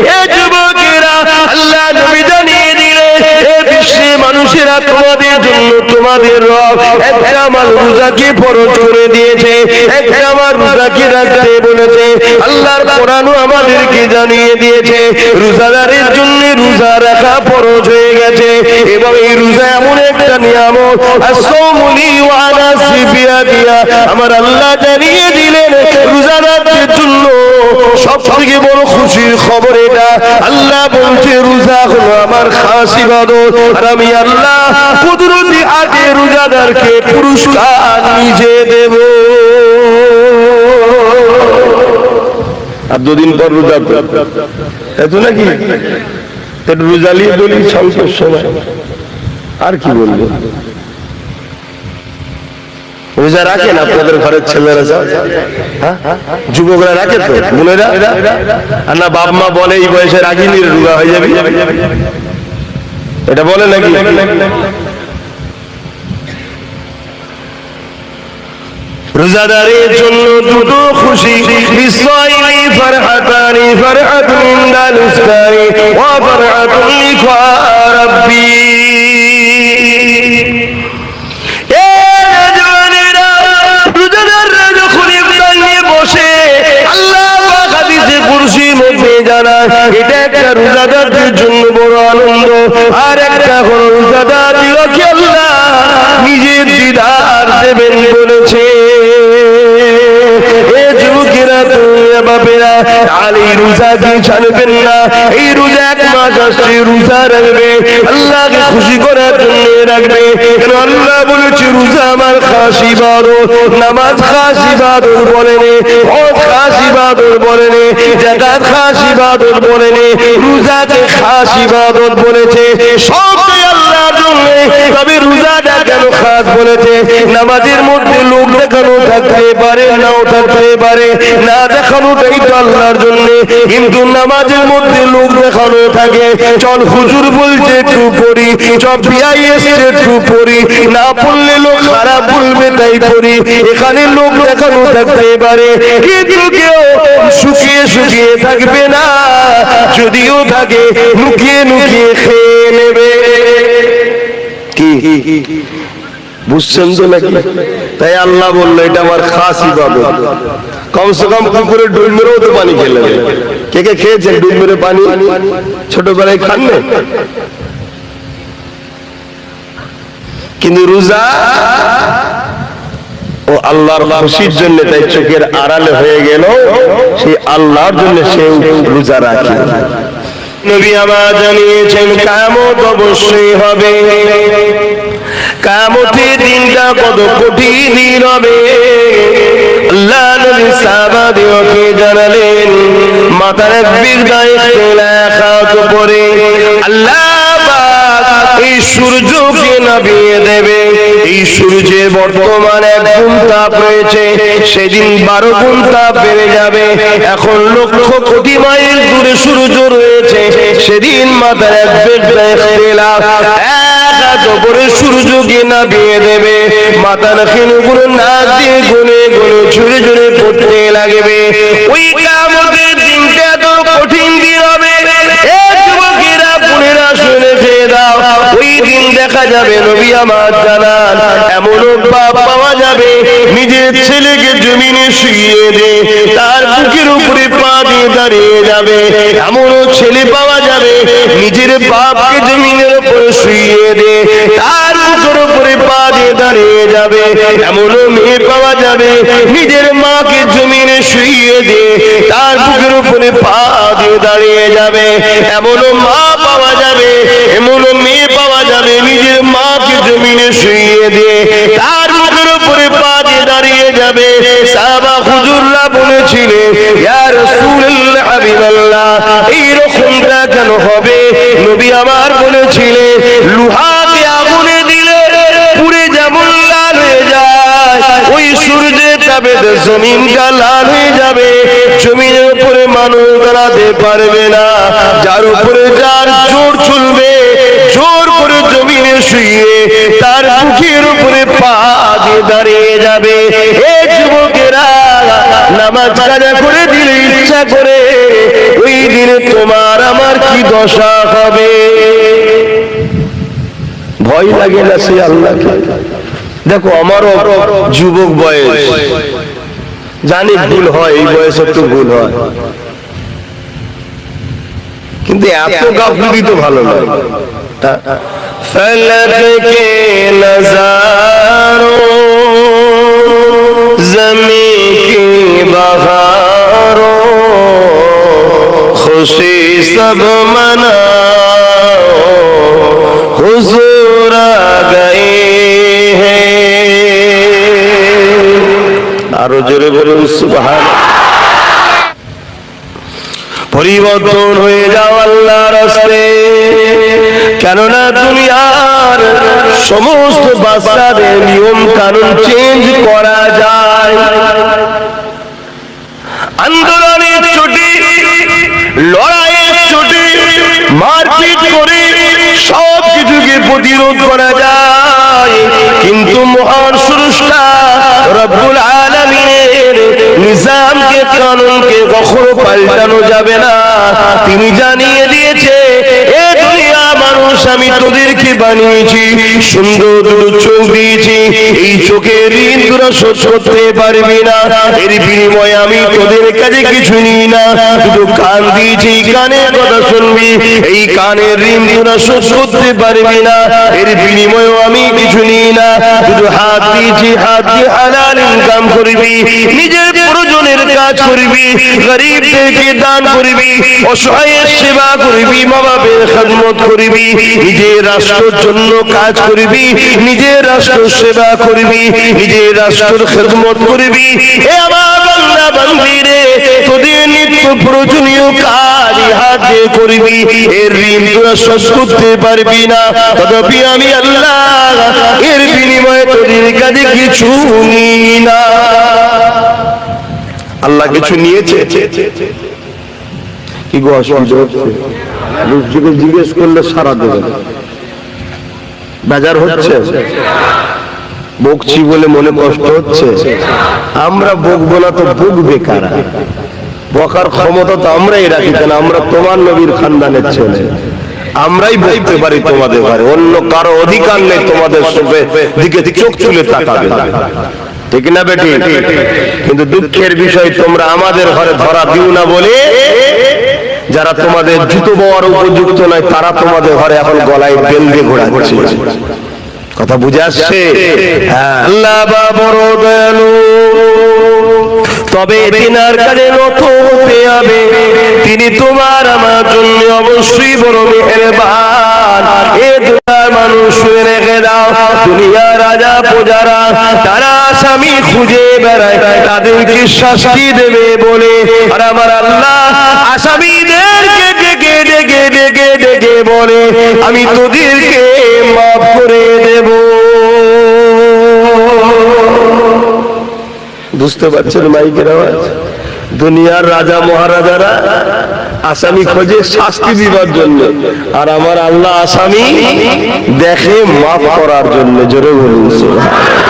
হে যুবকেরা, আল্লাহ নবী জানিয়ে দিলেন, হে বিশ্বের মানুষেরা, তোমাদের জন্য তোমাদের রব একটা আমার রোজাকে ফরজ করে দিয়েছে, একটা আমার রোজাকে রাখতে বলেছে। আল্লাহর কোরআনও আমাদেরকে জানিয়ে দিয়েছে রোজাদারের জন্য রোজা রাখা ফরজ হয়ে গেছে। এবং এই রোজা এমন একটা নিয়ামত, আসসামুলি ওয়া আনা সিবিয়াদিয়া, আমার আল্লাহ জানিয়ে দিলেন রোজাদারদের জন্য সবথেকে বড় খুশির খবর এটা। আল্লাহ বলছে রোজা হলো আমার খাস ইবাদত, আর আমি আল্লাহ কুদরতি হাতে রোজাদারকে পুরস্কার নিজে দেব। আর দুদিন পর রোজা এত নাকি রোজালি বলি সংসার সময় আর কি বলবো। রোজা রাখেন আপনাদের ঘরের ছেলেরা, যুবকরা রাখে তো, বোনেরা? আর না বাপ মা বলে এই বয়সে রাখিনি রোজা হয়ে যাবে, এটা বলে নাকি? রোজাদারের জন্য দুটো খুশি, বিসসাইমি ফারহাতানি, ফারহাতুন ইনদাল ইফতারি ওয়া ফারহাতুন লিকা রাব্বি। রোজাদাররা যখন ইফতার নিয়ে বসে, আল্লাহ পাক হাদিসে কুরসির মধ্যে জানায় এটা একটা রোজাদারদের জন্য বড় আনন্দ। আর একটা হলো রোজাদারকে আল্লাহ নিজের দিদার দেবেন বলেছে। এ যুবকেরা, তোমরা বাপেরা, আর এই রোজাকে ছাড়বেন না। এই রোজা এক মাস আসছে, রোজা রাখবে, আল্লাহকে খুশি করার জন্য রাখবে। কেন আল্লাহ বলেছে রোজা আমার খাস ইবাদত, নামাজ খাস ইবাদত বলেনি, হজ খাস ইবাদত বলেনি, যাকাত খাস ইবাদত বলেনি, রোজাকে খাস ইবাদত বলেছে। সবটাই আল্লাহর জন্য। তবে রোজাটা কেন খাস বলেছে? নামাজের মধ্যে লোক দেখানো থাকতে পারে, নাও থাকতে পারে, না দেখানোটাই তো আল্লাহর জন্য। কিন্তু নামাজের মধ্যে লোক দেখানো থাকে, চল হুজুর বলছে একটু পড়ি, চল বিআই এসছে একটু পড়ি, না পড়লে লোক খারাপ বলবে তাই পড়ি, এখানে লোক দেখানো থাকতে পারে। কিন্তু কেউ শুকিয়ে শুকিয়ে থাকবে না, যদিও থাকে লুকিয়ে লুকিয়ে খেয়ে নেবে। কি বুঝছেন তো নাকি? তাই আল্লাহ বললো এটা আমার খাস ইবাদত। কমসে কম পুকুরে ডুব মেরেও তো পানি খেলে। কে কে খেয়েছেন ডুব মেরে পানি? ছোটবেলায় খান না? কিন্তু রোজা ও আল্লাহর খুশির জন্য, তাই চোখের আড়ালে হয়ে গেল, সেই আল্লাহর জন্য সে রোজা রাখে। নবী আমার জানিয়েছেন কিয়ামত অবশ্যই হবে। কিয়ামতের দিনটা কত কঠিন দিন হবে। আল্লাহ নবী সাহাবাদেরকে জানালেন, মাথার একদিক দায়িত্বে লেখাত পরে আল্লাহ পাক এই সূর্যকে নামিয়ে দেবে। এই সূর্যে বর্তমানে 1 গুণ তাপ রয়েছে, সেদিন 12 গুণ তাপ বেড়ে যাবে। এখন লক্ষ কোটি মাইল দূরে সূর্য রয়েছে, সেদিন মাথার একদিক করে সূর্যকে নামিয়ে দেবে। মাথার খিলগুলো নাক দিয়ে গুনে গুনে ঝুড়ে ঝুড়ে পড়তে লাগবে। ওই কিয়ামতের দিনটা এত কঠিন দিন হবে। যুবকেরা, পুনেরা শুনে খেয়ে দাও, ওই দিন দেখা যাবে নবী আমার জানান এমন বাপ পাওয়া যাবে নিজের ছেলেকে জমিনে শুইয়ে দে, তার বুকের উপরে পা দিয়ে দাঁড়িয়ে যাবে। এমন ছেলে পাওয়া যাবে নিজের বাপকে জমিনের উপরে শুইয়ে দে, তার বুকের উপরে পা দিয়ে দাঁড়িয়ে যাবে। এমন মেয়ে পাওয়া যাবে নিজের মাকে জমিনে শুইয়ে দে, তার বুকের উপরে পা দিয়ে দাঁড়িয়ে যাবে। এমন মা পাওয়া যাবে, এমন মেয়ে পাওয়া যাবে নিজের মাকে জমিনে শুইয়ে দে, তার বুকের উপরে পা দিয়ে দাঁড়িয়ে যাবে। সাহাবা হুজুররা বলেছিলেন, ইয়া রাসূলুল্লাহ, হাবিবাল্লাহ, এই রকমটা কেন হবে? নবী আমার বলেছিলেন, লোহাকে আগুনে দিলে পুড়ে যেমন লাল হয়ে যায়, ওই সূর্যের তাপে জমিনটা লাল হয়ে যাবে। জমিনের উপরে মানুষ দাঁড়াতে পারবে না, যার উপরে যার জোর চলবে, জোর করে জমিনে শুয়ে তার বুকের উপরে পা দিয়ে দাঁড়িয়ে যাবে। এ যুবকেরা, নামাজ কাজা করে দিলে ইচ্ছা করে ওই দিনে তোমার আমার কি দশা হবে? ভয় লাগে না সে আল্লাহকে? দেখো আমারও যুবক বয়স, জানি ভুল হয়, এই বয়সে একটু ভুল হয়, কিন্তু এত গাফিলতি তো ভালো নয়। ফলক কে নজারো জমিন কি বহারো খুশি সব মনাও হুজুর আ গয়ে হ্যায়। আরো জোরে বলুন সুবহানাল্লাহ। পরিবর্তন হয়ে যাও আল্লাহর রাস্তে, কেননা দুনিয়ার সমস্ত বাচ্চাদের নিয়ম কানুন চেঞ্জ করা যায়। আন্দোলনের চোটে, লড়াইয়ের চোটে, মারপিট করে সব কিছুকে প্রতিরোধ করা যায়, কিন্তু মহান স্রষ্টা রব্বুল আলামিনের নিজামকে, কানুনকে কখনো পাল্টানো যাবে না। তিনি জানিয়ে দিয়েছে, এ দুনিয়া মানুষ, আমি তোদেরকে বানিয়েছি, সুন্দর দুটো চোখ দিয়েছি, এই চোখের ঋণ তোরা শোধ করতে পারবি না, এর বিনিময়ে আমি তোদের কাছে কিছু নিই না। দুটো কান দিয়েছি, কানের কথা শুনবি, এই কানের ঋণ তোরা শোধ করতে পারবি না, এর বিনিময়েও আমি কিছু নিই না। দুটো হাত দিয়েছি, হাত দিয়ে হালাল ইনকাম করবি, নিজের প্রয়োজনের কাজ করবি, গরিবদেরকে দান করবি, অসহায়ের সেবা করবি, মা বাবার খেদমত করবি, নিজের রাষ্ট্রের জন্য কাজ করবি, নিজের রাষ্ট্র সেবা করবি, নিজের রাষ্ট্রের খেদমত করবি। এ আমার বান্দা বান্দি রে, তোদের নিত্য প্রয়োজনীয় কাজ হাত দিয়ে করবি, এর ঋণ তোরা শোধ করতে পারবি না, তথাপি আমি আল্লাহ এর বিনিময়ে তোদের কাছে কিছু নিই না। আল্লাহ কিছু নিয়েছে কি গো? অসুবিধা হচ্ছে? জিজ্ঞেস করলে সারা দেবে, বাজার হচ্ছে, বকছি বলে মনে কষ্ট হচ্ছে। আমরা বকবো না তো বকবে কারা? বকার ক্ষমতা তো আমরাই রাখি, কেন আমরা তোমার নবীর খানদানের ছেলে, আমরাই বলতে পারি তোমাদের ঘরে, অন্য কারো অধিকার নেই তোমাদের দিকে চোখ তুলে তাকাবে, ঠিক না বেটি? কিন্তু দুঃখের বিষয়, তোমরা আমাদের ঘরে ধরা দিও না বলে যারা তোমাদের জুতো বওয়ার উপযুক্ত নয়, তারা তোমাদের ঘরে এখন গলায় বেল দিয়ে ঘোরাচ্ছে। কথা বুঝে আসছে? আল্লাহ বড় দয়ালু, তবে তিনার কাছে নত হতে হবে, তিনি তোমার আমার জন্য অবশ্যই বড় মেহেরবান। এ দুনিয়ার মানুষ শুয়ে রেখে দাও, দুনিয়ার রাজা প্রজারা তারা আসামি খুঁজে বেড়ায়, তাদেরকে শাস্তি দেবে বলে, আর আমার আল্লাহ আসামিদেরকে ডেকে ডেকে ডেকে ডেকে বলে, আমি তোদেরকে মাফ করে দেব। বুঝতে পারছেন মাইকের আওয়াজ? দুনিয়ার রাজা মহারাজারা আসামি খোঁজে শাস্তি দিবার জন্য, আর আমার আল্লাহ আসামি দেখে মাফ করার জন্য। জোরে বলুন সুবহানাল্লাহ।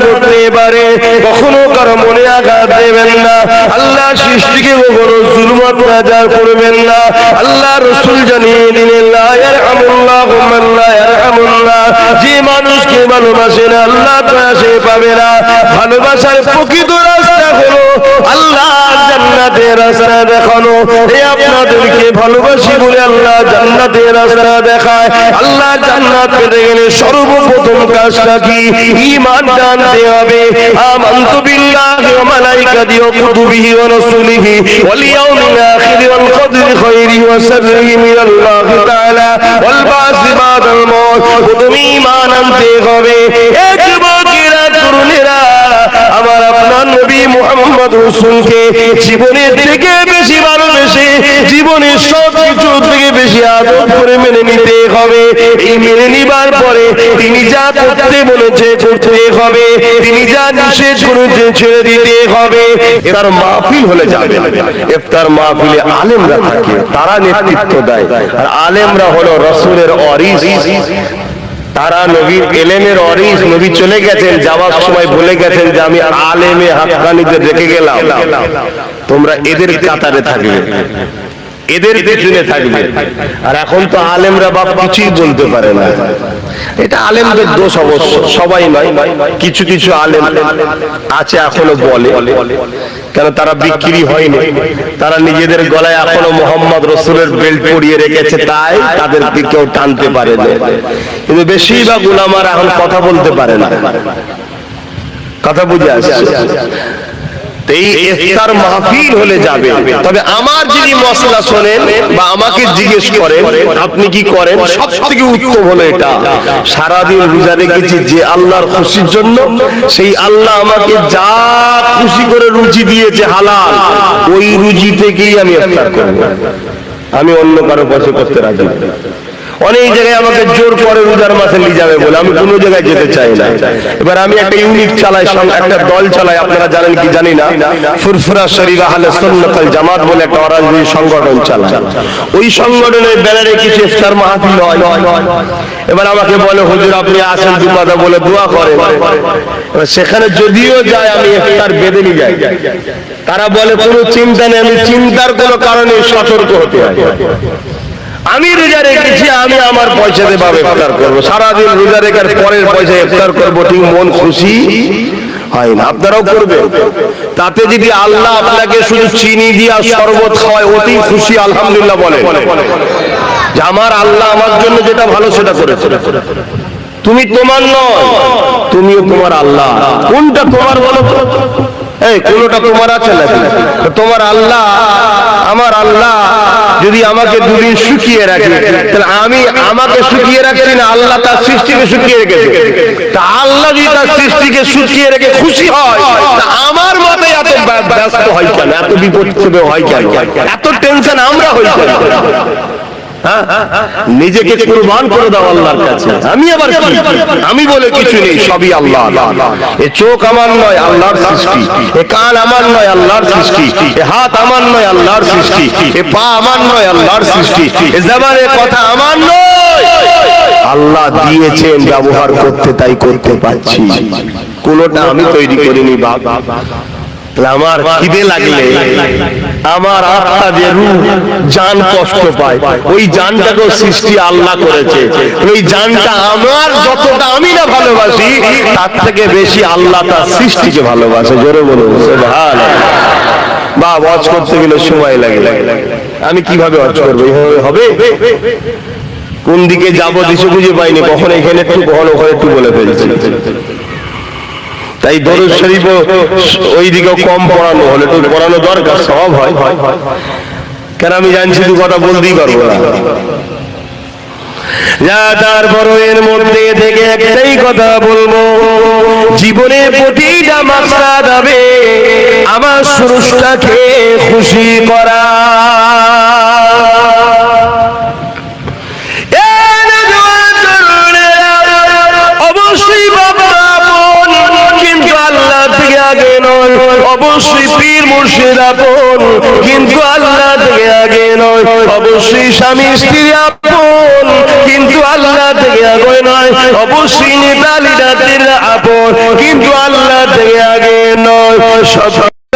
করতে পারে, কখনো কারো মনে আঘাত দেবেন না, আল্লাহ সৃষ্টিকে কখনো জুলুম অত্যাচার করবেন না। আল্লাহ রাসূল জানিয়ে দিলেন, লা ইয়ারহামুল্লাহু মান লা ইয়ারহামুল্লাহ, যে মানুষকে ভালোবাসে না আল্লাহ দয়া সে পাবে না। ভালোবাসার প্রকৃত রাস্তা হলো আল্লাহ জান্নাতের রাস্তা দেখানো। এই আপনাদেরকে ভালোবাসি বলে আল্লাহ জান্নাতের রাস্তা দেখায়। আল্লাহ জান্নাত পেতে গেলে সর্বপ্রথম কাজটা কি? ঈমান জানতে হবে। আমানতু বিল্লাহি ওয়া মালাইকাতিহি ওয়া কুতুবিহি ওয়া রাসূলিহি ওয়াল ইয়াউমিল আখির ওয়াল কদরি খায়রিহি ওয়া শাররিহি মিনাল্লাহি তাআলা ওয়াল বাসি বাদাল মউত। তুমি ঈমান আনতে হবে। এ যুবকেরা, তরুণেরা, আমার আপনার নবী মুহাম্মদ রাসূলকে জীবনের থেকে বেশি ভালোবেসে জীবনের সব কিছু থেকে বেশি আদর করে মেনে নিতে হবে। এই মেনে নিবার পরে তিনি যা করতে বলেছে করতে হবে, তিনি যা নিষেধ করেছে ছেড়ে দিতে হবে। এর মাহফিল হলে যাবে, ইফতার মাহফিলে আলেমরা থাকে, তারা নেতৃত্ব দেয়। আর আলেমরা হলো রাসূলের ওয়ারিস, তারা নবীর এলেমের ওয়ারিস। নবী চলে গেছেন, যাওয়ার সময় বলে গেছেন যে আমি আলেমে হাক্কানীদের রেখে গেলাম, তোমরা এদের কাতারে থাকবে, এদের পেছনে থাকবে। আর এখন তো আলেমরা বাপ কিছুই বলতে পারে না। এটা আলেমদের দোষ অবশ্য, সবাই নয়, কিছু কিছু আলেম আছে এখনো বলে, কেন তারা বিক্রি হয়নি, তারা নিজেদের গলায় এখনো মোহাম্মদ রাসূলের বেল্ট পরিয়ে রেখেছে, তাই তাদেরকে কেউ টানতে পারে না। কিন্তু বেশিরভাগ উলামারা এখন কথা বলতে পারে না। কথা বুঝে আসছে? এই ইফতার মাহফিল হলে যাবে। তবে আমার যদি মশলা শোনেন বা আমাকে জিজ্ঞেস করেন আপনি কি করেন, সবথেকে উত্তম হলো এটা, সারাদিন রোজা রেখেছি যে আল্লাহর খুশির জন্য, সেই আল্লাহ আমাকে যা খুশি করে রুজি দিয়েছে হালাল, ওই রুজি থেকেই আমি ইফতার করব। আমি অন্য কারো পয়সা করতে রাজি না। অনেক জায়গায় আমাকে জোর করে রোজার মাসে নিয়ে যাবে বলে, আমি কোনো জায়গায় যেতে চাই না। এবার আমি একটা ইউনিট চালাই, একটা দল চালাই, আপনারা জানেন কি জানি না, ফুরফুরা শরীফ আহলে সুন্নাত ওয়াল জামাত বলে একটা রাজনৈতিক সংগঠন চালায়। ওই সংগঠনের ব্যানারে কিছু ইফতার মাহফিল হয়। এবার আমাকে বলে হুজুর আপনি আসেন দু কথা বলে দোয়া করেন। এবার সেখানে যদিও যায় আমি ইফতার বেঁধে নিয়ে যাই। তারা বলে কোনো চিন্তা নেই, আমি চিন্তার কোনো কারণে সতর্ক হতে হয়। আমি রোজা রেখেছি, আমি আমার পয়সা দিয়ে ভাবে ইফতার করবো, সারাদিন রোজা রেখার পরের পয়সা ইফতার করবো, ঠিক মন খুশি হয় না। আপনারাও করবেন। তাতে যদি আল্লাহ আপনাকে শুধু চিনি দিয়া শরবত খাওয়ায়, অতি খুশি আলহামদুলিল্লাহ বলেন যে আমার আল্লাহ আমার জন্য যেটা ভালো সেটা করেছে। তুমি তোমার নয়, তুমিও তোমার আল্লাহ। কোনটা তোমার বলো তো? এই কোনটা তোমার আছে নাকি? তোমার আল্লাহ, আমার আল্লাহ যদি আমাকে দুদিন শুকিয়ে রাখে, তাহলে আমি আমাকে শুকিয়ে রাখছি না, আল্লাহ তার সৃষ্টিকে শুকিয়ে রেখেছে। তা আল্লাহ যদি তার সৃষ্টিকে শুকিয়ে রেখে খুশি হয়, তা আমার মতে এত ব্যস্ত হয় কেন, এত বিপদ হয় কেন, এত টেনশন আমরা হই কেন? নিজেকে কুরবান করে দাও আল্লাহর কাছে। আমি আবার কি, আমি বলে কিছু নেই, সবই আল্লাহ। এ চোখ আমার নয়, আল্লাহর সৃষ্টি। এ কান আমার নয়, আল্লাহর সৃষ্টি। এ হাত আমার নয়, আল্লাহর সৃষ্টি। এ পা আমার নয়, আল্লাহর সৃষ্টি। এ জবানের কথা আমার নয়, আল্লাহ দিয়েছেন, ব্যবহার করতে তাই করতে পারছি। কোনটা আমি তৈরি করিনি বাপ। আমার খিদে লাগলে আমার আত্মা যে রূহ জান কষ্ট পায়, ওই জানটাকেও সৃষ্টি আল্লাহ করেছে। ওই জানটা আমার যতটা আমি না ভালোবাসি, তার থেকে বেশি আল্লাহ তার সৃষ্টিকে ভালোবাসে। জোরে বলুন সুবহানাল্লাহ। বা ওয়াজ করতে গেলে সময় লাগে, আমি কিভাবে ওয়াজ করবো? হবে কোন দিকে যাবো দিশে খুঁজে পাইনি, কখন এখানে একটু কখন ওখানে একটু বলে ফেলছি। তাই দরুদ শরীফ ওই দিকেও কম পড়ানো হলে তো পড়ানো দরকার, সব হয়। কেন আমি জানছি দু কথা বলতেই পারবো না। যা তারপর এর মধ্যে থেকে একটাই কথা বলবো, জীবনে প্রতিটা মাকসাদ হবে আমার স্রষ্টাকে খুশি করা। অবশ্যই অবশ্যই পীর মুর্শিদ আপন, কিন্তু আল্লাহ থেকে আগে নয়। অবশ্যই স্বামী স্ত্রী আপন, কিন্তু আল্লাহ থেকে আগে নয়। অবশ্যই নেতা লিডারদের আপন, কিন্তু আল্লাহ থেকে আগে নয়। সব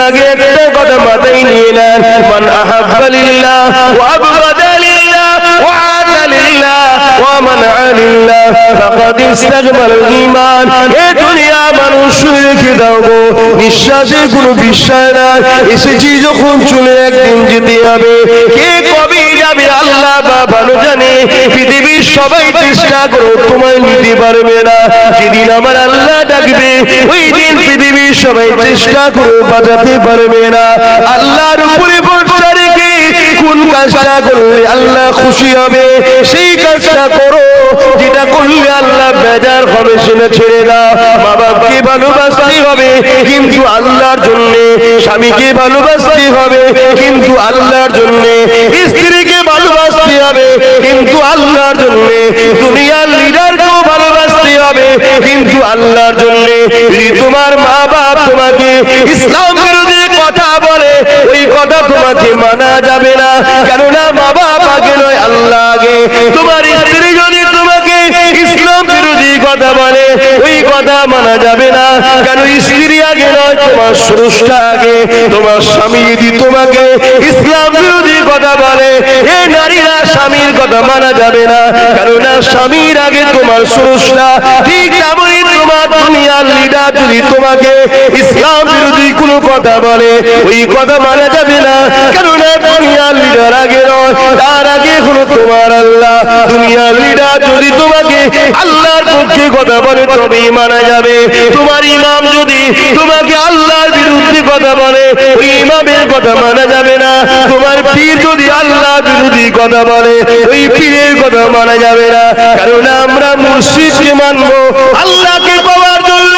আগে একটা কথা মাথায় নিয়ে নেন, মান আহাব্বা লিল্লাহ ওয়া আবগাদা লিল্লাহ ওয়া আতা লিল্লাহ ওয়া মানআ লিল্লাহ ফাকাদ ইস্তাকমালাল ঈমান। এ দুনিয়া মানুষ রেখে দাও গো, নিঃশ্বাসে কোনো বিশ্বাস নাই। এসেছি যখন চলে একদিন যেতে হবে, কে কবে যাবে আল্লাহ বা ভালো জানে। পৃথিবীর সবাই চেষ্টা করো, তোমায় নিতে পারবে না। যেদিন আমার আল্লাহ ডাকবে, ওই দিন পৃথিবীর সবাই চেষ্টা করো, বাঁচাতে পারবে না। আল্লাহর উপরে ভরসা রেখে কোন কাজটা করলে আল্লাহ খুশি হবে, সেই কাজটা করো যেটা করলে আল্লাহ বেজার আর হবে সেটা ছেড়ে দাও। মা বাপকে ভালোবাসতে হবে কিন্তু আল্লাহর জন্য, স্বামীকে ভালোবাসতে হবে কিন্তু আল্লাহর জন্য, স্ত্রীকে ভালোবাসতে হবে কিন্তু আল্লাহর জন্য, দুনিয়ার লিডারকেও ভালোবাসতে হবে কিন্তু আল্লাহর জন্য। যদি তোমার মা বাপ তোমাকে ইসলাম বিরোধী কথা বলে ওই কথা তোমাকে মানা যাবে না, কেননা মা বাপ আগে নয় আল্লাহ আগে। তোমার স্ত্রী যদি তোমাকে ইসলাম বিরোধী কথা বলে ওই কথা মানা যাবে না, কেন স্ত্রী আগে নয় তোমার স্রষ্টা আগে। তোমার স্বামী যদি তোমাকে ইসলাম বিরোধী কথা বলে এ নারীরা স্বামীর কথা মানা যাবে না, কেননা স্বামীর আগে তোমার স্রষ্টা। ঠিক তেমনই তোমার দুনিয়ার লিডার যদি তোমাকে ইসলাম বিরোধী কোনো কথা বলে ওই কথা মানা যাবে না, কেননা দুনিয়ার লিডার আগে নয় তার আগে হলো তোমার আল্লাহ। দুনিয়ার লিডার যদি তোমাকে আল্লাহর পক্ষে কথা বলে তবেই মানা যাবে। তোমার ইমাম যদি তোমাকে আল্লাহর বিরুদ্ধে কথা বলে ওই ইমামের কথা মানা যাবে না। তোমার পীর যদি আল্লাহ বিরোধী কথা বলে ওই পীরের কথা মানা যাবে না, কারণ আমরা মুর্শিদকে মানবো আল্লাহকে পাওয়ার জন্য,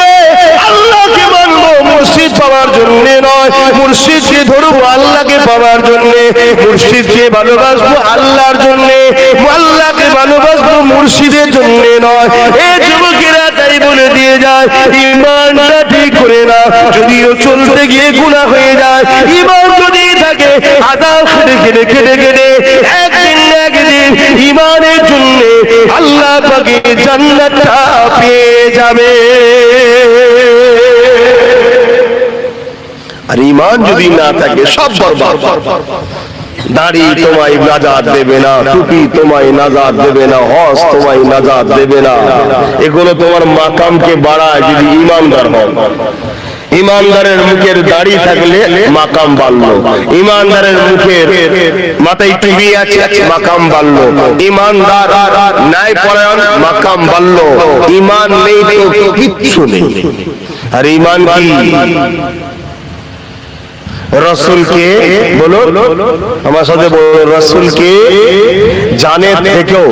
আল্লাহকে মানবো মুর্শিদ পাওয়ার জন্য নয়। মুর্শিদকে ধরবো আল্লাহকে পাওয়ার জন্য, মুর্শিদকে ভালোবাসবো আল্লাহর জন্য, আল্লাহকে ভালোবাসবো মুর্শিদের জন্য নয়। এই যুবকেরা তাই বলে দিয়ে যায় ইমানটা ঠিক করে না, যদিও চলতে গিয়ে গুনাহ হয়ে যায়। ইমান যদি থাকে আদাব খেটে খেটে খেটে খেটে একদিন না একদিন ইমানের জন্য আল্লাহ পাকে জান্নাতটা পেয়ে যাবে। আর ইমান যদি না থাকে সব বরবাদ। দাড়ি তোমায় নাজাত দেবে না, টুপি তোমায় নাজাত দেবে না, হজ তোমায় নাজাত দেবে না। এগুলো তোমার মাকামকে বাড়ায় যদি ইমানদার হও। ইমানদারের মুখের দাড়ি থাকলে মাকাম বাড়লো, ইমানদারের মুখের মাথায় টুপি আছে মাকাম বাড়লো, ইমানদার ন্যায় পরায়ণ মাকাম বাড়লো। ইমান নেই তো কিচ্ছু নেই। আর ইমান কি? রসুলকে বলো, আমার সাথে বলো, রসুলকে জানের থেকেও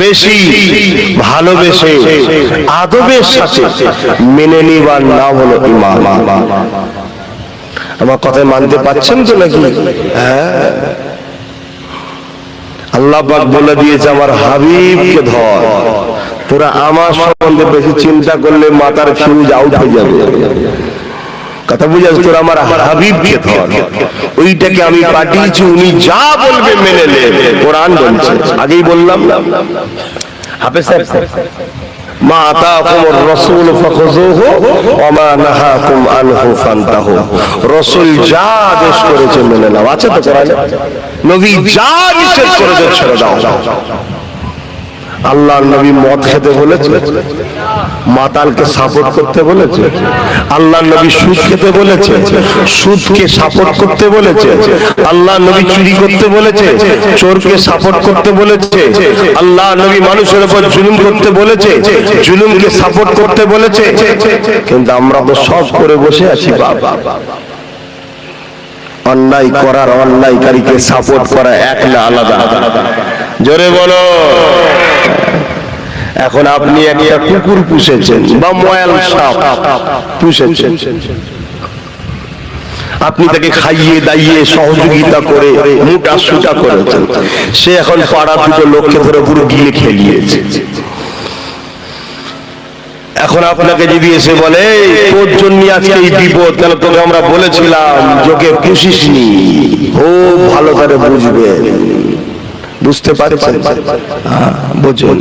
বেশি ভালোবেসে আদবের সাথে মেনে নিবার নাম হলো ঈমান। আমার কথা মানতে পারছেন তো নাকি? হ্যাঁ, আল্লাহ পাক বলে দিয়েছে আমার হাবিবকে ধর। তোরা আমার সম্বন্ধে বেশি চিন্তা করলে মাথার ফিউজ আউট হয়ে যাবে। কথা বুঝাস, তোর আমার হাবিবকে ধর, ওইটাকে আমি পাঠিয়েছি, উনি যা বলবে মেনে নে। কোরআন বলছে, আগেই বললাম না হাফেজ সাহেব, মা আতাকুমুর রাসূল ফাখুযুহু ওয়া মা নাহাকুম আনহু ফান্তাহু। রাসূল যা আদেশ করেছে মেনে নাও, আছে তো কোরআনে। নবী যা নিষেধ করেছে ছেড়ে দাও। আল্লাহর নবী মদ খেতে বলেছে, মাতালকে সাপোর্ট করতে বলেছে। আল্লাহর নবী সুদ খেতে বলেছে, সুদকে সাপোর্ট করতে বলেছে। আল্লাহর নবী চুরি করতে বলেছে, চোরকে সাপোর্ট করতে বলেছে। আল্লাহর নবী মানুষের উপর জুলুম করতে বলেছে, জুলুমকে সাপোর্ট করতে বলেছে। কিন্তু আমরা তো সব করে বসে আছি বাবা। অন্যায় করার অন্যায়কারীকে সাপোর্ট করা এক না আলাদা? জোরে বলো। এখন আপনি একটা কুকুর পুষেছেন বা ময়াল সাপ পুষেছেন, আপনি তাকে খাইয়ে দাইয়ে সহযোগিতা করে মোটা সুটা করেছেন, সে এখন পাড়া দুটো লোককে ধরে পুরো গিলে খেলিয়েছে। এখন আপনাকে যদি এসে বলে তোর জন্য আজকে এই বিপদ, কেন তোকে আমরা বলেছিলাম যোগে পুষিসনি, ও ভালো করে বুঝবে। বুঝতে পারছেন? বোঝেন।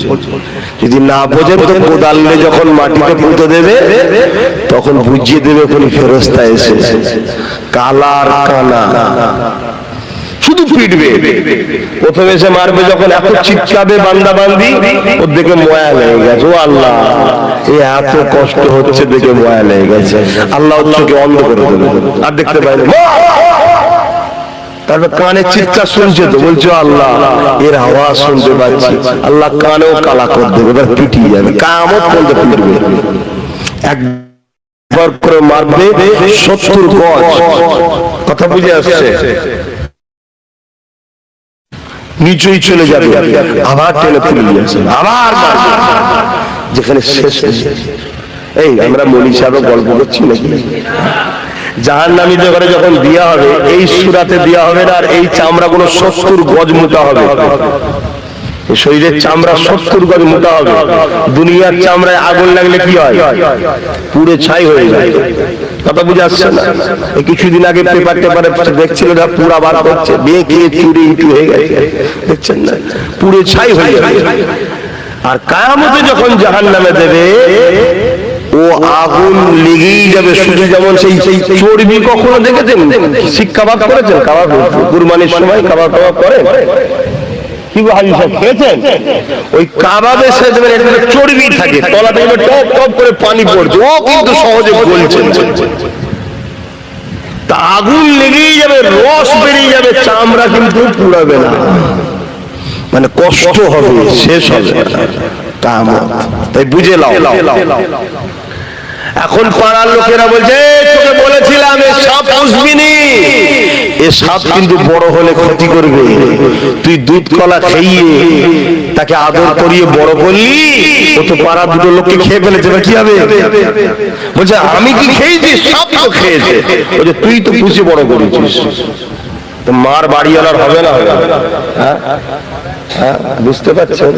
যদি না বোঝেন তো কোদাল নিয়ে যখন মাটিতে পুঁতে দেবে তখন বুঝিয়ে দেবে কোন ফেরেশতা এসে, কালার কানা শুধু পিটবে। প্রথমে এসে মারবে, যখন এত চিৎকাবে বান্দা বান্দি ওর দেখে ময়া লেগে গেছে, ও আল্লাহ এ এত কষ্ট হচ্ছে দেখে ময়া লেগে গেছে, আল্লাহ চোখে অন্ধ করে দেবে, আর দেখতে পাই না। তারপর কানে চিৎকার শুনছে তো বলছো আল্লাহ এর আওয়াজ শুনতে পাচ্ছি, আল্লাহ কানেও কালা করে দেবে, এবার পিটিয়ে যাবে, কামত পর্যন্ত পিটবে। একবার করে মারবে 70 গজ। কথা বুঝে আসছে? নিচেই চলে যাবে, আবার টেনে তুলে নিয়ে আসবে, আবার মারবে। যেখানে শেষ নেই। এই আমরা মৌলী সাহেব গল্প করছি নাকি? জাহান্নামীদের ঘরে যখন দেয়া হবে এই সূরাতে দেয়া হবে না, আর এই চামড়া গুলো 70 গজ মোটা হবে। শরীরের চামড়া 70 গজ মোটা হবে। দুনিয়ার চামড়ায় আগুন লাগলে কি হয়? পুড়ে ছাই হয়ে যায়। কথা বুঝে আসছে না? এই কিছুদিন আগে পেপারে দেখছিল না, পুরা বার করছে, বেঁকে চুরি ইটু হয়ে গেছে, দেখছেন না? পুড়ে ছাই হয়ে যায়। আর কিয়ামতে যখন জাহান্নামে দেবে, ও আগুন লেগেই যাবে। শুধু যেমন সেই চর্বি কখনো দেখেছেন? শিক কাবাব করেছেন? কাবাব কুরবানির সময় কাবাব করে কি হাজি সাহেব খেয়েছেন? ওই কাবাবে সে চর্বি থাকে, তলা থেকে টপ টপ করে পানি পড়ছে, ও কিন্তু সহজে গলছে। তা আগুন লেগেই যাবে, রস বেরিয়ে যাবে, চামড়া কিন্তু পুড়াবে না, মানে কষ্ট হবে, শেষ হবে কিয়ামত। তাই বুঝে লাও। এখন পাড়ার লোকেরা বলছে, তোকে বলেছিলাম এ সাপ পুষবি নি, এ সাপ কিন্তু বড় হলে ক্ষতি করবে। তুই দুধ কলা খাইয়ে তাকে আদর করিয়ে বড় করলি, ও তো পাড়ার দুটো লোককে খেয়ে ফেলেছে, কি হবে? বলছে আমি কি খেয়েছি? সাপ তো খেয়েছে। বলছে তুই তো পুষে বড় করেছিস। তো মার বাড়িওয়ালার হবে না? বুঝতে পারছেন?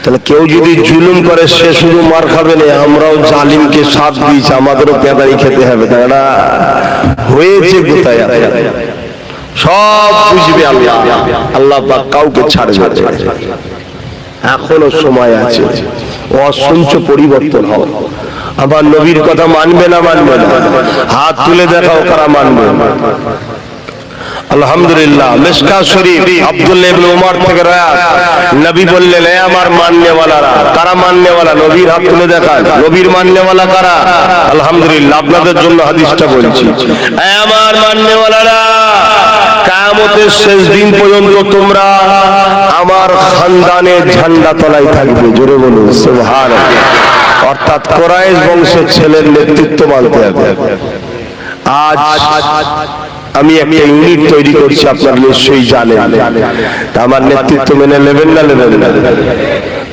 তাহলে কেউ যদি জুলুম করে সে শুধু মার খাবে না, আমরাও জালিমকে সাথ দিয়েছি, আমাদেরও পেদারি খেতে হবে। তারা হয়েছে কোথায়? সব বুঝবে আল্লাহ। আল্লাহ পাক কাউকে ছাড়বে না। এখনো সময় আছে, অসংখ্য পরিবর্তন হবে। আবার নবীর কথা মানবে না? মানবে না? হাত তুলে দেখাও কারা মানবে। আলহামদুলিল্লাহ। মিশকাত শরীফ আব্দুল্লাহ ইবনে উমর থেকে রওয়ায়াত, নবী বললেন, এ আমার মাননেওয়ালারা। কারা মাননেওয়ালা? নবীর হাত তুলে দেখান। নবীর মাননেওয়ালা কারা? আলহামদুলিল্লাহ, আপনাদের জন্য হাদিসটা বলছি। এ আমার মাননেওয়ালারা, কিয়ামতের শেষ দিন পর্যন্ত তোমরা আমার খানদানের ঝান্ডা তলায় থাকবে। জোরে বলুন সুবহানাল্লাহ। অর্থাৎ কুরাইশ বংশের ছেলের নেতৃত্ব মানতে হবে। আজ আমি একটা ইউনিট তৈরি করছি, আপনারা নিশ্চয়ই জানেন। আমার নেতৃত্ব মেনে নেবেন না? নেবেন না?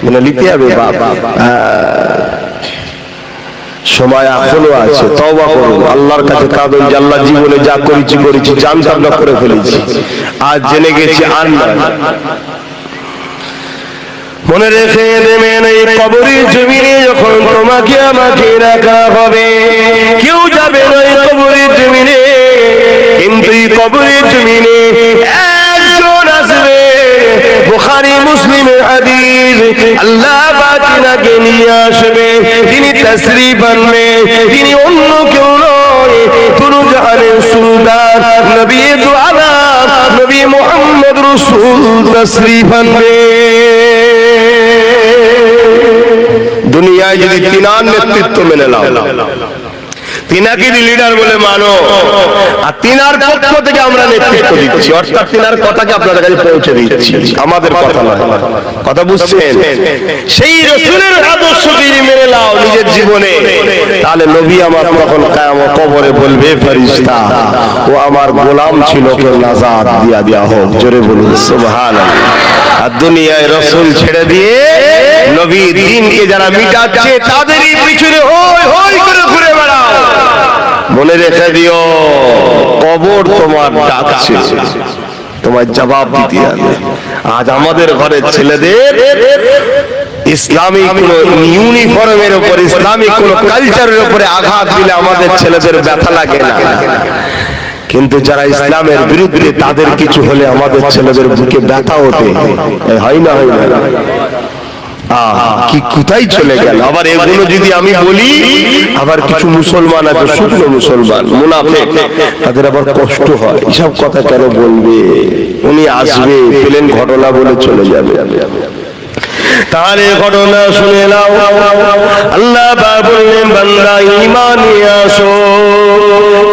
মেনে নিতে হবে। বাবা, সময় এখনো আছে, তওবা করুন, আল্লাহর কাছে কাঁদুন যে আল্লাহ জীবনে যা করেছি জানতাম না, করে ফেলেছি, আজ জেনে গেছি আর না। মনে রেখে দেবেন, এই কবরের জমিনে যখন তোমাকে আমাকে রাখা হবে, কেউ যাবে না এই কবরের জমিনে, কিন্তু এই কবরের জমিনে একজন আসবে। বুখারী মুসলিমের হাদিস, আল্লাহ পাক তাকে নিয়ে আসবে, তিনি তাশরীফ আনবে, তিনি অন্য কেউ নয়, পুরো জাহানের সুলতান নবী দু আলম নবী মুহাম্মদ রাসূল তাশরীফ আনবে। দুনিয়ায় যদি তিনার নেতৃত্ব মেনে নাও, তিনাকে লিডার বলে মানো, আর তিনার পক্ষ থেকে আমরা নেতৃত্ব দিচ্ছি, অর্থাৎ তিনার কথাকে আপনাদের কাছে পৌঁছে দিচ্ছি, আমাদের কথা নয়। কথা বুঝছেন? সেই রাসূলের আদর্শকে মেনে নাও নিজের জীবনে, তাহলে নবী আমার তখন কিয়ামত কবরে বলবে, ফেরেশতা ও আমার গোলাম ছিল, কে নাজাত দিয়া দেয়া হোক। জোরে বলুন সুবহানাল্লাহ। আর দুনিয়ায় রাসূল ছেড়ে দিয়ে নবী দ্বীনকে যারা মিটাচ্ছে, তাদেরই পিছনে হই হই করে ঘুরে বেড়াও। মনে রেখে দিও, কবর তোমার ডাকছে, তোমার জবাব দিতে হবে। আজ আমাদের ঘরের ছেলেদের ইসলামিক কোন ইউনিফর্মের উপর, ইসলামিক কোন কালচারের উপরে আঘাত দিলে আমাদের ছেলেদের ব্যথা লাগে না, কিন্তু যারা ইসলামের বিরুদ্ধে তাদের কিছু হলে আমাদের ছেলেদের বুকে ব্যথা ওঠে। হয় না? হয় না? কি কোথায় চলে গেল? আবার এগুলো যদি আমি বলি, আবার কিছু মুসলমান আছে, শুকনো মুসলমান মুনাফিক, তাদের আবার কষ্ট হয়, এসব কথা কেন বলবে? উনি আসবে, পেলেন ঘটনা বলে চলে যাবে। তাহলে ঘটনা শুনে নাও। আল্লাহ বললেন, বান্দা ঈমান নিয়ে আসো।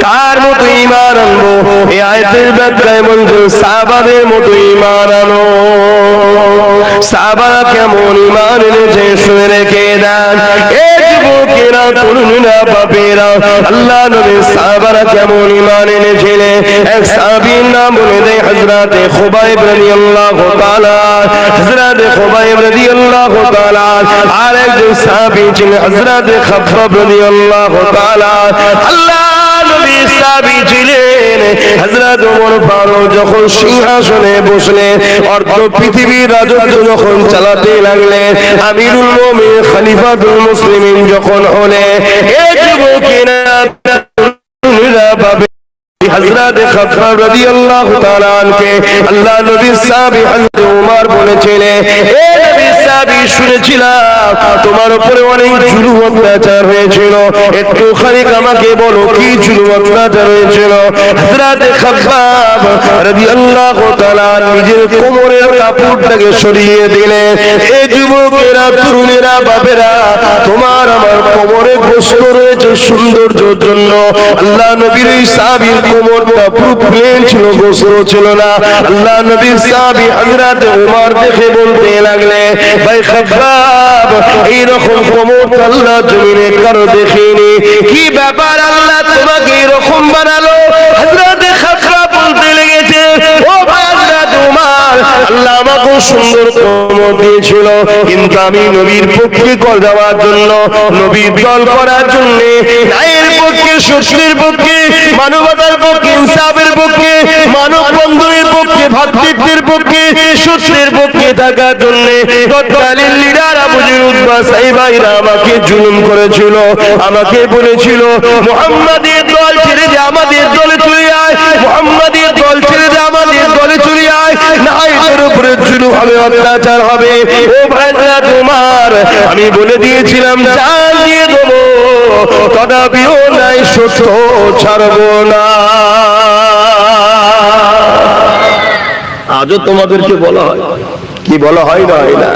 কার মতো ঈমান আনবো? এই আয়াতের ব্যাখ্যায় বলছে, সাহাবাদের মতো ঈমান আনো। সাহাবারা কেমন ঈমান এনেছে শুনে রেখে দেন। এই যুবক যুবকেরা তরুণীরা বাপেরা আল্লাহ নবীর সাহাবারা কেমন ঈমান এনেছিলেন এক সাহাবীর নাম বলে দেয় হযরতে খুবাইব রাদিয়াল্লাহু তাআলা হযরতে খুবাইব রাদিয়াল্লাহু তাআলা আর একজন সাহাবী ছিলেন হযরতে খাব্বাব রাদিয়াল্লাহু তাআলা আল্লাহ নবীর সাহাবী ছিলেন হযরত ওমর ফারুক যখন সিংহাসনে বসলেন অর্ধ পৃথিবীর রাজত্ব যখন চালাতে লাগলেন আমিরুল মুমিনিন খলিফাতুল মুসলিমিন যখন হলেন এই যুবকেরা পাবে হযরত খাব্বাব রাদিয়াল্লাহু তাআলা আনকে আল্লাহ নবীর সাহাবী হযরত ওমর বলেছিলেন এ নবীর সাহাবী শুনেছিলাম তোমার উপরে অনেক জুলুম অত্যাচার হয়েছিল একটু খানিক আমাকে বলো কি জুলুম অত্যাচার হয়েছিল হযরত খাব্বাব রাদিয়াল্লাহু তাআলা নিজের কোমরের কাপড়টাকে সরিয়ে দিলেন এই যুবকেরা তরুণেরা বাপেরা তোমার আমার কোমরে গোসল রয়েছে সৌন্দর্যের জন্য আল্লাহ নবীর এই সাহাবীর কোমরটা পুরো প্লেন ছিল গোসল ছিল না আল্লাহ নবীর সাহাবী হযরত ওমর দেখে বলতে লাগলেন ভাই খাব্বাব এই রকম কোমর আল্লাহ জমিনে কারো দেখিনি কি ব্যাপার আল্লাহ তোমাকে এরকম বানালো হযরত খাব্বাব বলতে লেগেছে ও ভাই হযরত ওমর আল্লাহ আমাকে সুন্দর কোমর দিয়েছিল কিন্তু আমি নবীর পক্ষে কল দেওয়ার জন্য নবীর দল করার জন্য ন্যায়ের পক্ষে সত্যের পক্ষে মানবতার পক্ষে ইনসাফের পক্ষে মানব বন্ধনের পক্ষে ভাতৃত্বের পক্ষে সত্যের পক্ষে থাকার জন্য তৎকালীন লিডার আবু জুলবা সাইবাইরা আমাকে জুলুম করেছিল আমাকে বলেছিল মুহাম্মাদের দল ছেড়ে দে আমাদের দলে চলে আয় মুহাম্মাদের দল ছেড়ে দে আমাদের দলে চলে আয় না এর উপরে জুলুম হবে অত্যাচার হবে ও ভাইরা তোমার আমি বলে দিয়েছিলাম জান দিয়ে দেবো তথাপিও নাই সত্য ছাড়বো না আজও তোমাদেরকে বলা হয় কি বলা হয় না হয় না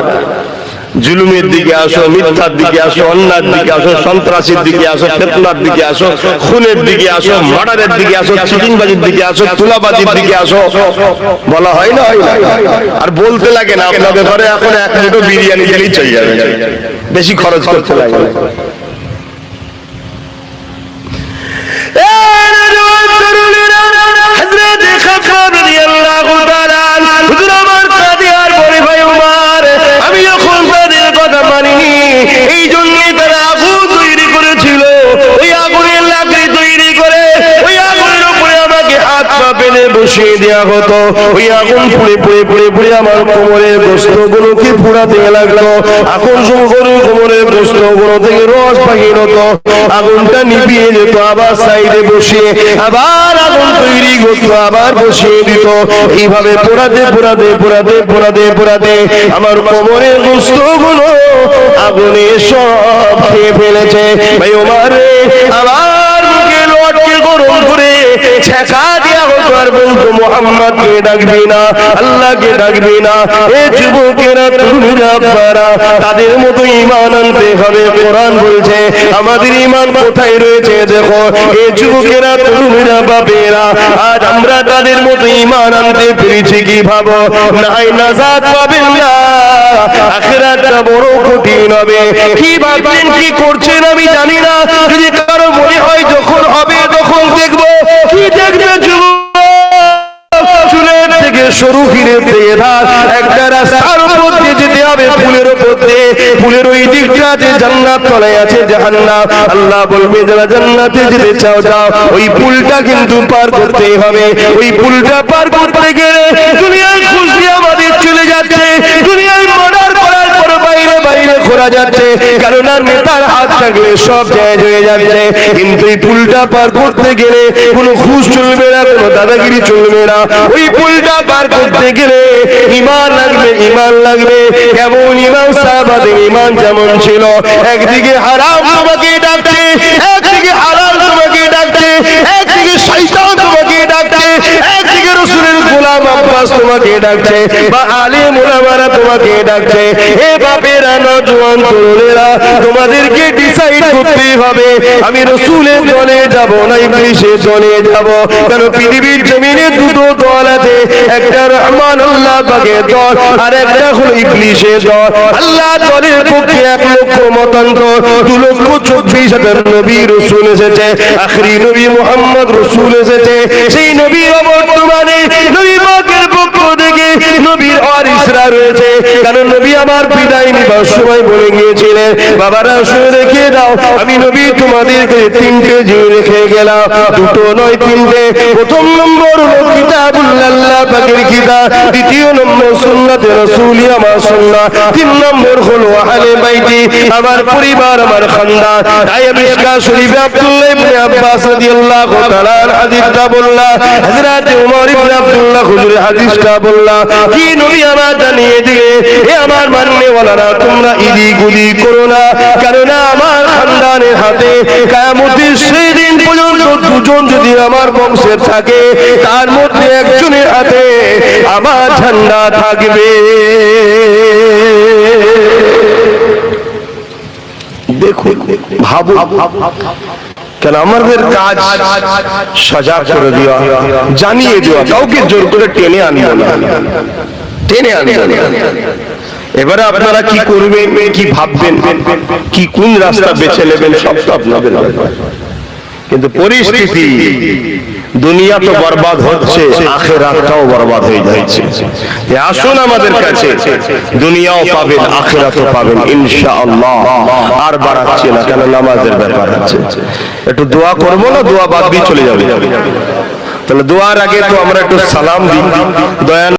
জুলুমের দিকে আসো মিথ্যার দিকে আসো অন্যায়ের দিকে আসো সন্ত্রাসীর দিকে আসো ফিতনার দিকে আসো খুনের দিকে আসো মার্ডারের দিকে আসো চিটিংবাজির দিকে আসো তুলাবাজির দিকে আসো বলা হয় না হয় না আর বলতে লাগে না আপনাদের ঘরে এখন এক মুঠো বিরিয়ানি দিলেই চলে যাবে বেশি খরচ করতে লাগে না আমি যখন তাদের কথা মানিনি এই জন্যই তারা আগুন তৈরি করেছিল ওই আগুনের লাকড়ি তৈরি করে ওই আগুনের উপরে আমাকে হাত পা বেঁধে বসিয়ে দেওয়া হতো ওই আগুন পুড়ে পুড়ে পুড়ে পুড়ে আমার কোমরের গোস্তগুলোকে পুড়াতে লাগলো আগুন শুরু করে কোমরের গোস্তগুলো থেকে রস বাহির হতো আগুনটা নিভিয়ে যেত আবার সাইডে বসিয়ে আবার আগুন তৈরি করতো আবার বসিয়ে দিত এইভাবে পোড়াতে পোড়াতে পোড়াতে পোড়াতে পোড়াতে আমার কোমরের গোস্তগুলো আগুনে সব খেয়ে ফেলেছে ভাই ওমর আবার মুখে লটকে গরম করে ছেঁকা দেওয়া হতো আর বলতো মুহাম্মদকে ডাকবি না আল্লাহকে ডাকবি না এ যুবকেরা তরুণীরা আপনারা তাদের মতো ঈমান আনতে হবে কোরআন বলছে আমাদের ঈমান কোথায় রয়েছে দেখো এ যুবকেরা তরুণীরা বাপেরা আজ আমরা তাদের মতো ঈমান আনতে পেরেছি কি ভাবো নাই নাজাত পাবেন না আখিরাতটা বড় কঠিন হবে কি ভাবছেন কি করছেন আমি জানি না যদি কারো মনে হয় যখন হবে তখন দেখবো কি দেখবে যুবক চুলের থেকে সরু হিরের থেকে ধার একটা রাস্তার উপর দিয়ে যেতে হবে ফুলের উপর দিয়ে ফুলের ওই দিকটাতে জান্নাত তলায় আছে জাহান্নাম আল্লাহ বলবে যারা জান্নাতে যেতে চাও যাও ওই পুলটা কিন্তু পার করতে হবে ওই পুলটা পার করতে গেলে দুনিয়ার খুশি আমাদের চলে যাচ্ছে দুনিয়ার মর্ডার করার পর বাইরে বাইরে ঘোরা যাচ্ছে কারণ নেতার হাত থাকলে সব জায়গায় হয়ে যাচ্ছে কিন্তু এই পুলটা পার করতে গেলে কোনো ঘুষ চলবে না কোনো দাদাগিরি চলবে না ওই পুলটা পার করতে গেলে ঈমান লাগবে ঈমান লাগবে কেমন ঈমান সাহাবাদের ঈমান যেমন ছিল একদিকে হারাম তোমাকে ডাকছে একদিকে হালাল তোমাকে ডাকছে একদিকে শয়তান তোমাকে ডাকছে একদিকে রাসূলের গোলাম আব্বাস তোমাকে ডাকছে, বা আলিম উলামারা তোমাকে ডাকছে। হে বাপেরা, নওজোয়ান তরুণেরা, তোমাদেরকে ডিসাইড করতে হবে আমি রাসূলের দলে যাব না ইবলিসের দলে যাব। কারণ পৃথিবীর জমিনে দুটো দল আছে, একটা রহমানুল্লাহ পাকের দল, আর একটা হলো ইবলিসের দল। আল্লাহ দলের পক্ষে 1,00,000 মতান্তর, 2,24,000 নবী রাসূল এসেছে, আখরি নবী মুহাম্মদ রাসূল এসেছে। সেই নবী বর্তমানে নবী পাকের পক্ষ থেকে নবীর ওয়ারিসরা রয়েছে। কারণ নবী আমার বিদায় নিবার সময় বলে গিয়েছিলেন, বাবারা শুনে রেখে দাও, আমি নবী তোমাদেরকে 3টে জিনিস রেখে গেলাম, 2টো নয় 3টে। প্রথম নম্বর হলো কিতাবুল্লাহ পাকের কিতাব, দ্বিতীয় নম্বর সুন্নাতে রাসূলি আমার সুন্নাত, 3 নম্বর হলো আহলে বাইতি আমার পরিবার আমার খানদান। তাই মিশকাত শরীফে আব্দুল্লাহ ইবনে আব্বাস রাদিয়াল্লাহু তাআলা হাদিসটা বললাম, হযরত ওমর ইবনে আব্দুল্লাহ হুজুর হাদিসটা বললাম, কি নবী আমার জানিয়ে দিলে, হে আমার মাননেওয়ালারা, তোমরা ইদিগুদি করো না, কারণ আমার খানদানের হাতে কিয়ামতের সেই দিন পর্যন্ত 2জন যদি আমার বংশের থাকে, তার মধ্যে একজনের হাতে আমার ঝান্ডা থাকবে। দেখুন, ভাবো, কেন আমাদের কাজ সজাগ করে দেওয়া, জানিয়ে দেওয়া, কাউকে জোর করে টেনে আনবো না, টেনে আনবো না। এবারে আপনারা কি করবেন, কি ভাববেন, কি কোন রাস্তা বেছে নেবেন, সব তো আপনাদের। কিন্তু পরিস্থিতি, দুনিয়া তো বরবাদ হচ্ছে, আখিরাতটাও বরবাদ হয়ে যাচ্ছে। আসুন আমাদের কাছে, দুনিয়াও পাবেন, আখিরাতও পাবেন ইনশাআল্লাহ। আর বাড়াচ্ছি না, কেন নামাজের ব্যাপার আছে। একটু দোয়া করবো না, দোয়া বাদ দিয়ে চলে যাবে। তাহলে দোয়ার আগে তো আমরা একটু সালাম দিই। দয়া